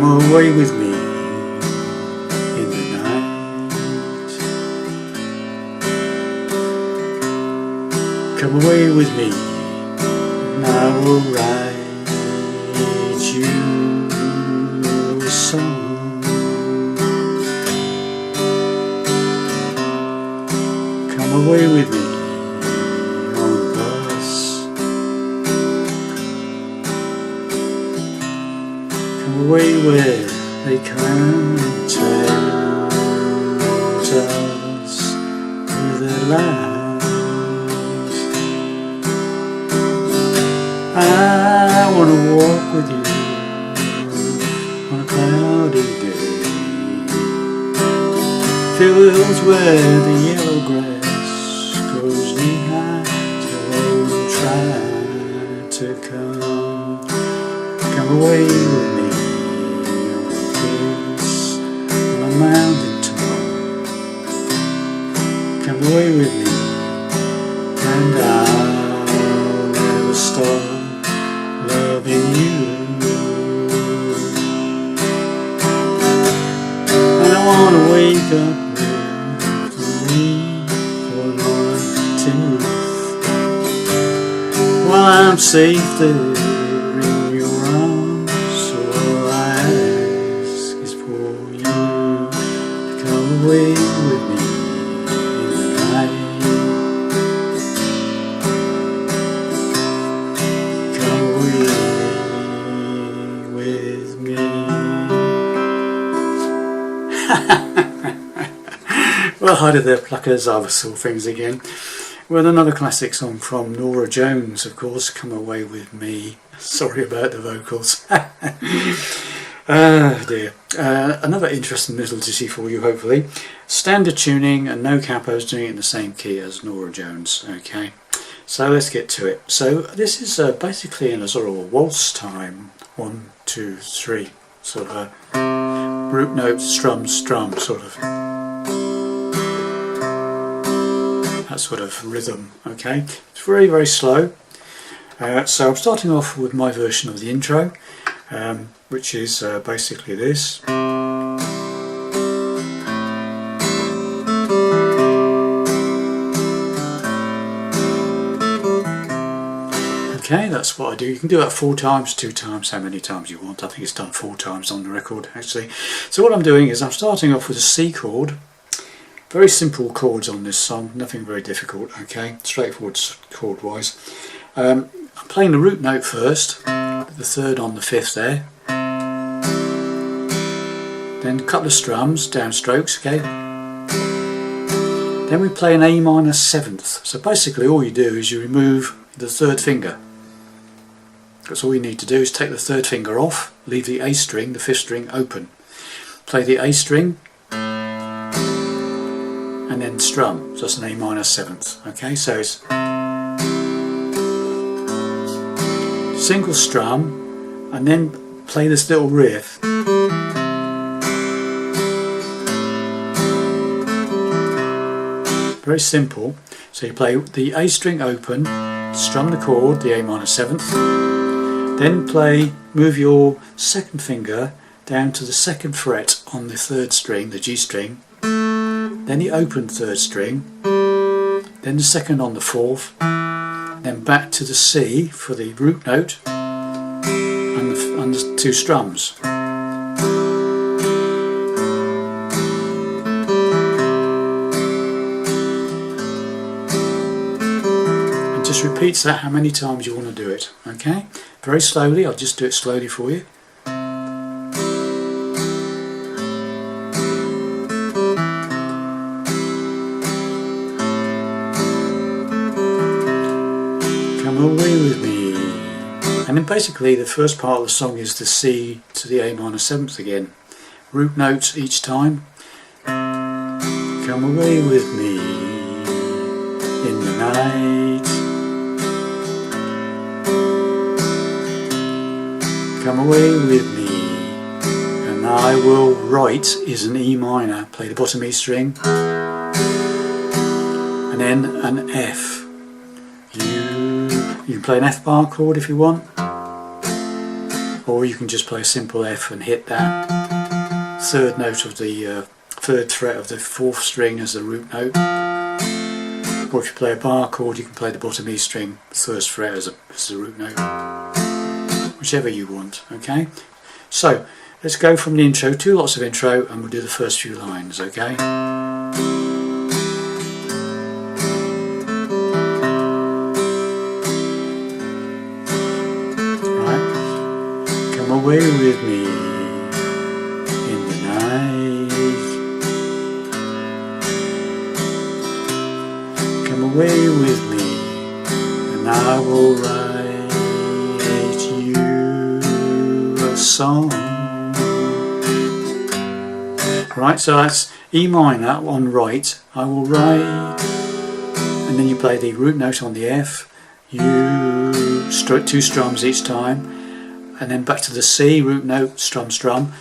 Come away with me in the night. Come away with me and I will write you a song. Come away with me on the bus. Come away where they come and tempt us with their lies. I want to walk with you on a cloudy day, fields where the yellow grass grows knee high. Don't try to come away with me on a mountain top. Come away with me and I'll never stop loving you. And I want to wake up with the leaf or tin roof while I'm safe there in your arms. So all I ask is for you to come away with me in the night. Well, hi there pluckers, I was all things again with another classic song from Norah Jones, of course, Come Away With Me. Sorry about the vocals. Oh dear. Another interesting little ditty for you, hopefully. Standard tuning and no capos, doing it in the same key as Norah Jones. Okay, so let's get to it. So this is basically in a sort of a waltz time, 1, 2, 3, sort of a root note, strum, strum, sort of that sort of rhythm. Okay, it's very, very slow. So I'm starting off with my version of the intro, which is basically this. Okay, that's what I do. You can do that 4 times, 2 times, how many times you want. I think it's done 4 times on the record actually. So what I'm doing is I'm starting off with a C chord. Very simple chords on this song, nothing very difficult, okay, straightforward chord wise. I'm playing the root note first, the 3rd on the 5th there. Then a couple of strums, downstrokes, okay. Then we play an A minor 7th. So basically all you do is you remove the 3rd finger. That's all you need to do is take the 3rd finger off, leave the A string, the 5th string open. Play the A string and then strum, so that's an A minor 7th. Okay, so it's single strum and then play this little riff. Very simple. So you play the A string open, strum the chord, the A minor 7th, then move your 2nd finger down to the 2nd fret on the 3rd string, the G string, then the open 3rd string, then the 2nd on the 4th, then back to the C for the root note and the 2 strums. And just repeats that how many times you want to do it. Okay, very slowly. I'll just do it slowly for you. Come away with me. And then basically the first part of the song is the C to the A minor 7th again. Root notes each time. Come away with me in the night. Come away with me and I will write is an E minor. Play the bottom E string and then an F. You can play an F bar chord if you want, or you can just play a simple F and hit that third note of the third fret of the 4th string as the root note. Or if you play a bar chord, you can play the bottom E string, the 1st fret as a root note. Whichever you want, okay? So, let's go from the intro, 2 lots of intro, and we'll do the first few lines, okay? Right. Come away with me in the night. Come away with me, and I will write you a song. Right, so that's E minor on right, I will write, and then you play the root note on the F, you 2 strums each time, and then back to the C, root note, strum, strum,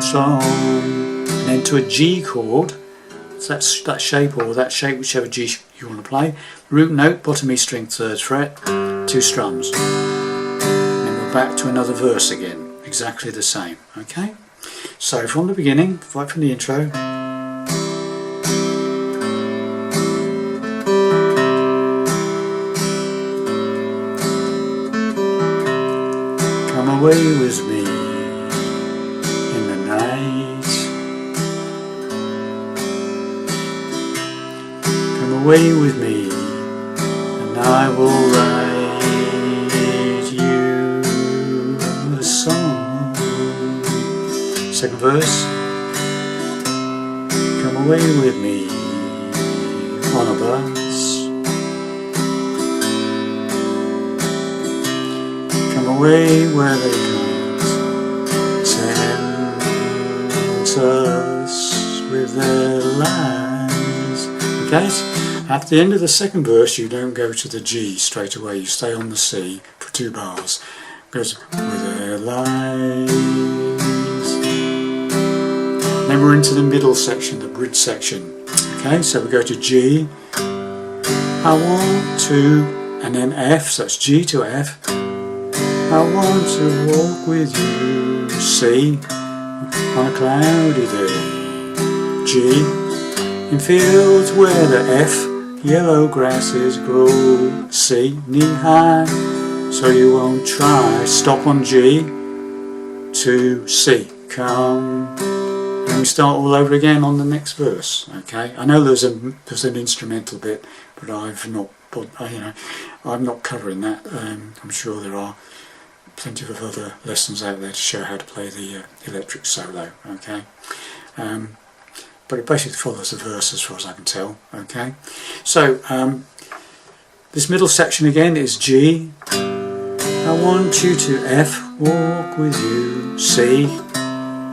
strum, and then to a G chord, so that's that shape, or that shape, whichever G you want to play, root note, bottom E string, 3rd fret, 2 strums, and then we're back to another verse again, exactly the same, okay? So from the beginning, right from the intro. Come away with me in the night. Come away with me, and I will write you a song. Second verse. Come away with me on a bus. Come away where they can't tempt us with their lies. Okay? At the end of the second verse, you don't go to the G straight away. You stay on the C for 2 bars. It goes with their lies. Then we're into the middle section, the bridge section. Okay, so we go to G. I want to, and then F, so it's G to F. I want to walk with you, C, on a cloudy day. G, in fields where the F, yellow grasses grow. C, knee high, so you won't try. Stop on G to C. Come. And we start all over again on the next verse. Okay, I know there's an instrumental bit, but I'm not covering that. I'm sure there are plenty of other lessons out there to show how to play the electric solo. Okay, but it basically follows the verse as far as I can tell. Okay, so this middle section again is G. I want you to F, walk with you, C.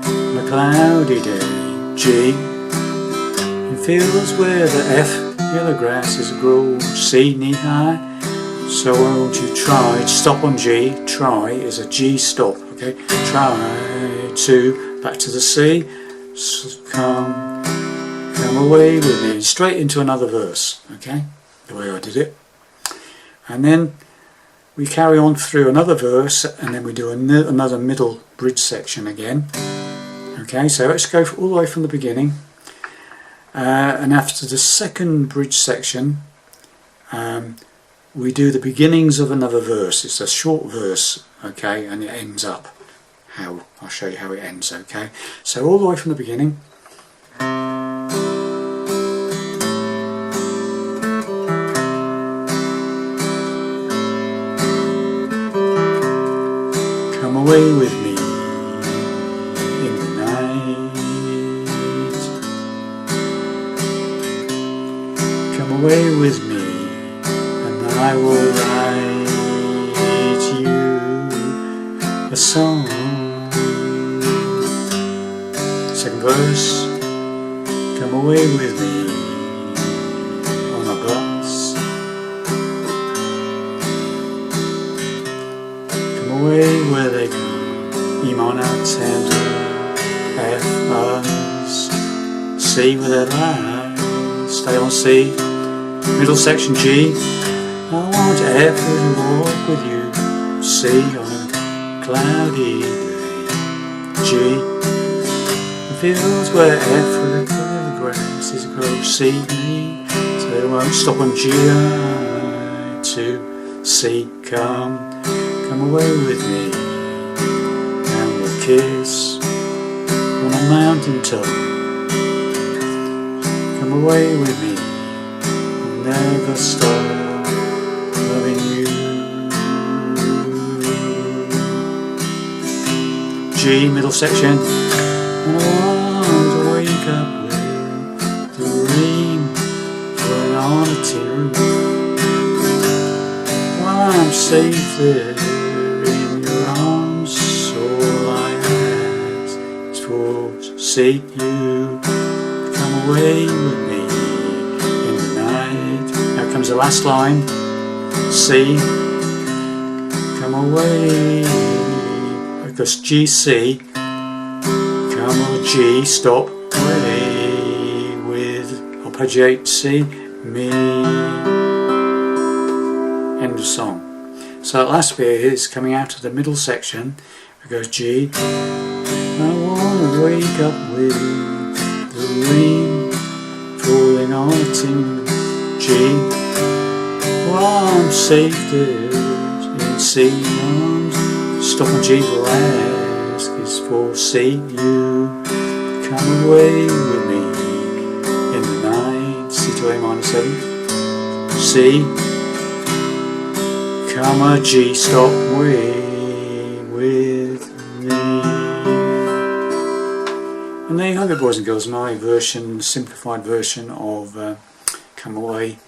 On a cloudy day, G. In fields where the F, yellow grasses grow, C, knee high. So won't you try, stop on G, try is a G stop, okay? Try to, back to the C, so come away with me, straight into another verse, okay? The way I did it. And then we carry on through another verse, and then we do another middle bridge section again. Okay, so let's go all the way from the beginning, and after the second bridge section, we do the beginnings of another verse. It's a short verse, okay, and it ends up. I'll show you how it ends, okay. So all the way from the beginning. Come away with me. Away with me, and I will write you a song. Second verse. Come away with me on a bus. Come away where they go. E minor, tender, F, us, C with their lies. Stay on C. Middle section G. I want F to walk with you. C on a cloudy day. G, the fields where F with the colour of the grass is a grow. C, E, so they won't stop on G. I, to C, come away with me, and we'll kiss on a mountain top. Come away with me, I'll never stop loving you. G, middle section. And I want to wake up with the rain falling on a tin roof, while I'm safe there in your arms. All I ask is for see you come away with me in the night. Now comes the last line. C, come away, because G, C, come on G, stop, away with arpeggiate C, me, end of song. So that last bit is coming out of the middle section. It goes G, I wanna wake up with the rain falling on a tin. G, well I'm safe there in C arms. Stop on G, the last is for C, you come away with me in the night. C to A minor 7. C, come a G, stop away with me. And there you have it, boys and girls, my version, simplified version of Come Away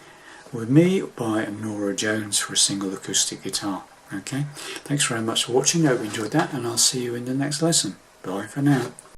With Me by Norah Jones for a single acoustic guitar. Okay, thanks very much for watching. I hope you enjoyed that, and I'll see you in the next lesson. Bye for now.